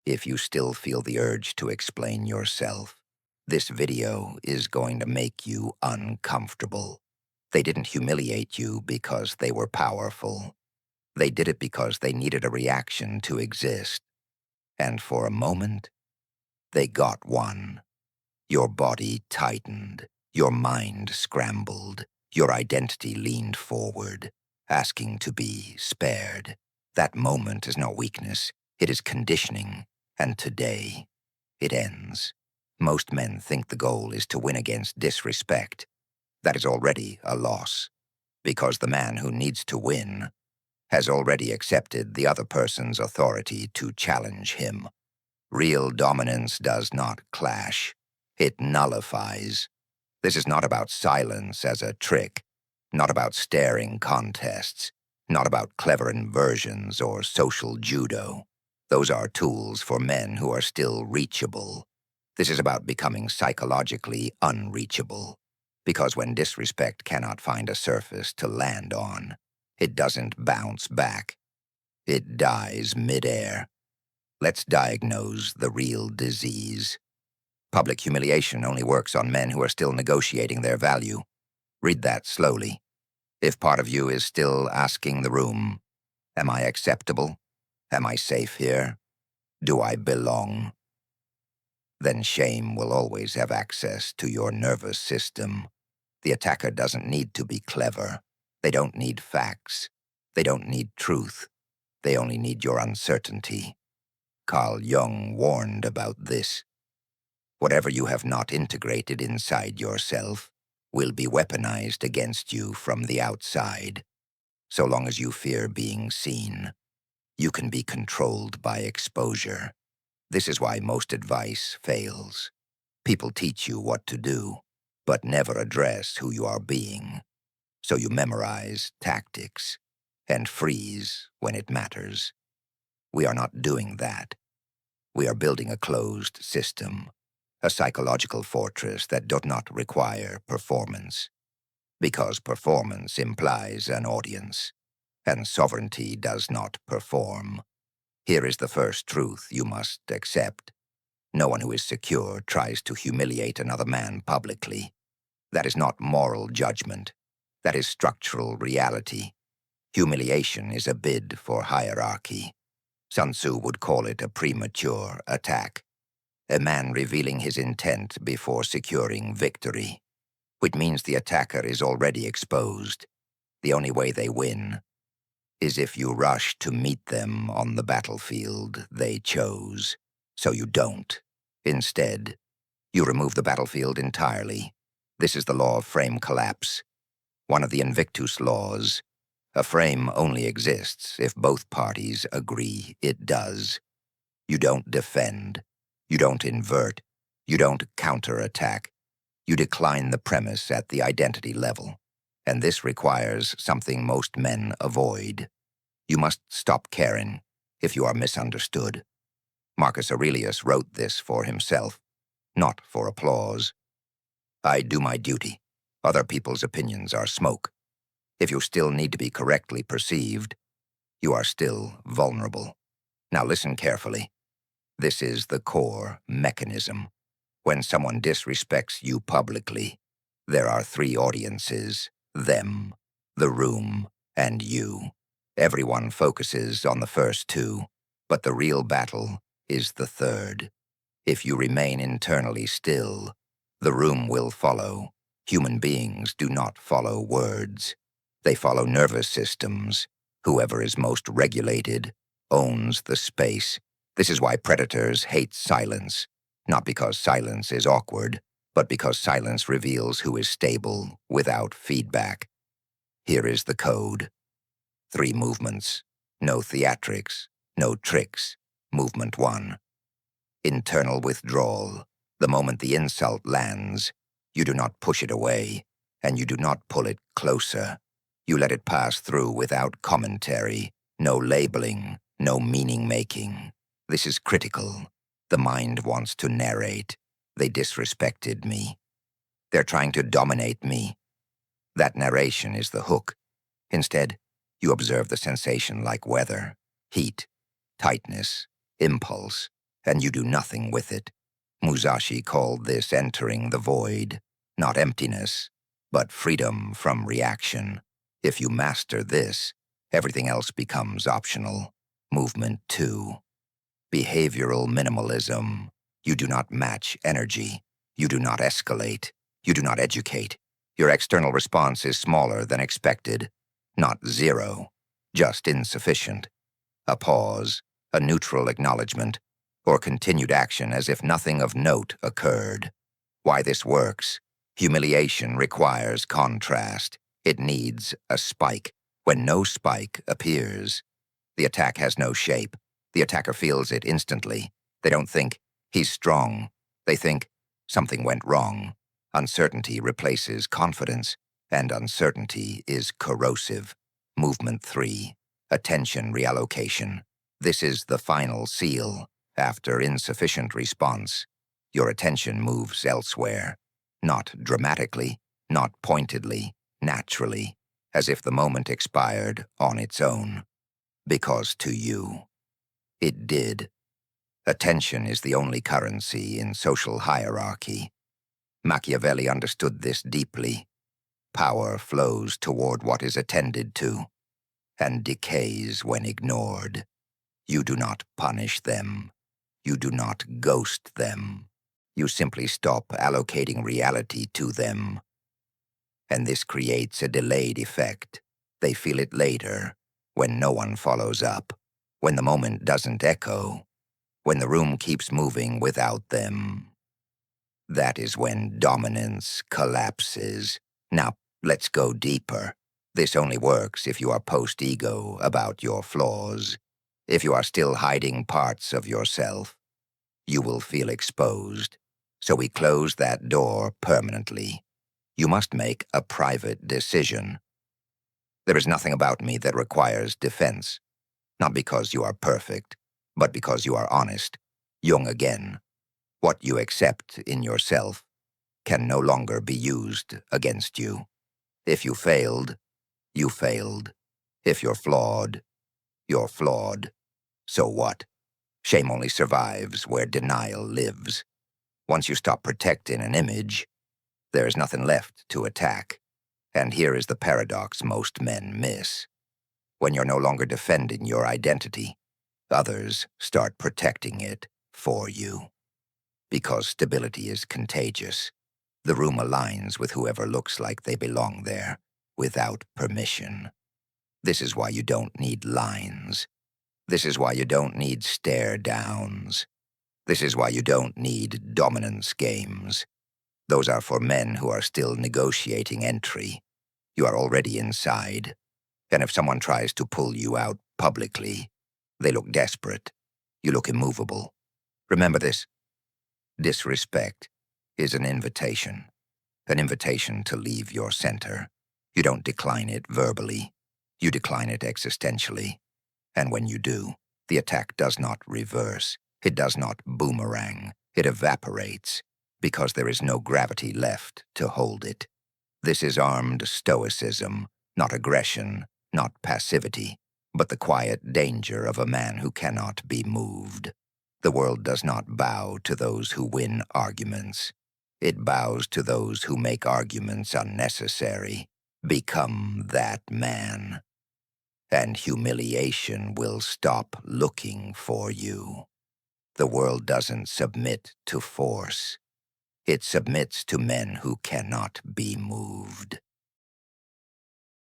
If you still feel the urge to explain yourself, this video is going to make you uncomfortable. They didn't humiliate you because they were powerful. They did it because they needed a reaction to exist. And for a moment, they got one. Your body tightened. Your mind scrambled. Your identity leaned forward, asking to be spared. That moment is no weakness. It is conditioning. And today, it ends. Most men think the goal is to win against disrespect. That is already a loss, because the man who needs to win has already accepted the other person's authority to challenge him. Real dominance does not clash. It nullifies. This is not about silence as a trick, not about staring contests, not about clever inversions or social judo. Those are tools for men who are still reachable. This is about becoming psychologically unreachable, because when disrespect cannot find a surface to land on, it doesn't bounce back. It dies midair. Let's diagnose the real disease. Public humiliation only works on men who are still negotiating their value. Read that slowly. If part of you is still asking the room, am I acceptable? Am I safe here? Do I belong? Then shame will always have access to your nervous system. The attacker doesn't need to be clever. They don't need facts. They don't need truth. They only need your uncertainty. Carl Jung warned about this. Whatever you have not integrated inside yourself will be weaponized against you from the outside. So long as you fear being seen, you can be controlled by exposure. This is why most advice fails. People teach you what to do, but never address who you are being. So you memorize tactics and freeze when it matters. We are not doing that. We are building a closed system, a psychological fortress that does not require performance, because performance implies an audience, and sovereignty does not perform. Here is the first truth you must accept. No one who is secure tries to humiliate another man publicly. That is not moral judgment. That is structural reality. Humiliation is a bid for hierarchy. Sun Tzu would call it a premature attack. A man revealing his intent before securing victory, which means the attacker is already exposed. The only way they win is if you rush to meet them on the battlefield they chose. So you don't. Instead, you remove the battlefield entirely. This is the law of frame collapse, one of the Invictus laws. A frame only exists if both parties agree it does. You don't defend. You don't invert. You don't counterattack. You decline the premise at the identity level. And this requires something most men avoid. You must stop caring if you are misunderstood. Marcus Aurelius wrote this for himself, not for applause. I do my duty. Other people's opinions are smoke. If you still need to be correctly perceived, you are still vulnerable. Now listen carefully. This is the core mechanism. When someone disrespects you publicly, there are three audiences: them, the room, and you. Everyone focuses on the first two, but the real battle is the third. If you remain internally still, the room will follow. Human beings do not follow words. They follow nervous systems. Whoever is most regulated owns the space. This is why predators hate silence, not because silence is awkward, but because silence reveals who is stable without feedback. Here is the code. 3 movements. No theatrics. No tricks. Movement 1. Internal withdrawal. The moment the insult lands, you do not push it away, and you do not pull it closer. You let it pass through without commentary, no labeling, no meaning-making. This is critical. The mind wants to narrate. They disrespected me. They're trying to dominate me. That narration is the hook. Instead, you observe the sensation like weather, heat, tightness, impulse. and you do nothing with it. Musashi called this entering the void, not emptiness, but freedom from reaction. If you master this, everything else becomes optional. Movement 2. Behavioral minimalism. You do not match energy. You do not escalate. You do not educate. Your external response is smaller than expected. Not zero, just insufficient. A pause, a neutral acknowledgement, or continued action as if nothing of note occurred. Why this works? Humiliation requires contrast. It needs a spike. When no spike appears, the attack has no shape. The attacker feels it instantly. They don't think, he's strong. They think, something went wrong. Uncertainty replaces confidence, and uncertainty is corrosive. Movement 3. Attention reallocation. This is the final seal. After insufficient response, your attention moves elsewhere. Not dramatically, not pointedly, naturally, as if the moment expired on its own. Because to you, it did. Attention is the only currency in social hierarchy. Machiavelli understood this deeply. Power flows toward what is attended to, and decays when ignored. You do not punish them. You do not ghost them. You simply stop allocating reality to them. And this creates a delayed effect. They feel it later, when no one follows up, when the moment doesn't echo, when the room keeps moving without them. That is when dominance collapses. Now, let's go deeper. This only works if you are post-ego about your flaws. If you are still hiding parts of yourself, you will feel exposed. So we close that door permanently. You must make a private decision. There is nothing about me that requires defense. Not because you are perfect, but because you are honest. Young again. What you accept in yourself can no longer be used against you. If you failed, you failed. If you're flawed, you're flawed. So what? Shame only survives where denial lives. Once you stop protecting an image, there is nothing left to attack. And here is the paradox most men miss. When you're no longer defending your identity, others start protecting it for you. Because stability is contagious, the room aligns with whoever looks like they belong there, without permission. This is why you don't need lines. This is why you don't need stare-downs. This is why you don't need dominance games. Those are for men who are still negotiating entry. You are already inside, and if someone tries to pull you out publicly, they look desperate. You look immovable. Remember this. Disrespect is an invitation to leave your center. You don't decline it verbally. You decline it existentially. And when you do, the attack does not reverse. It does not boomerang. It evaporates, because there is no gravity left to hold it. This is armed stoicism, not aggression, not passivity, but the quiet danger of a man who cannot be moved. The world does not bow to those who win arguments. It bows to those who make arguments unnecessary. Become that man, and humiliation will stop looking for you. The world doesn't submit to force. It submits to men who cannot be moved.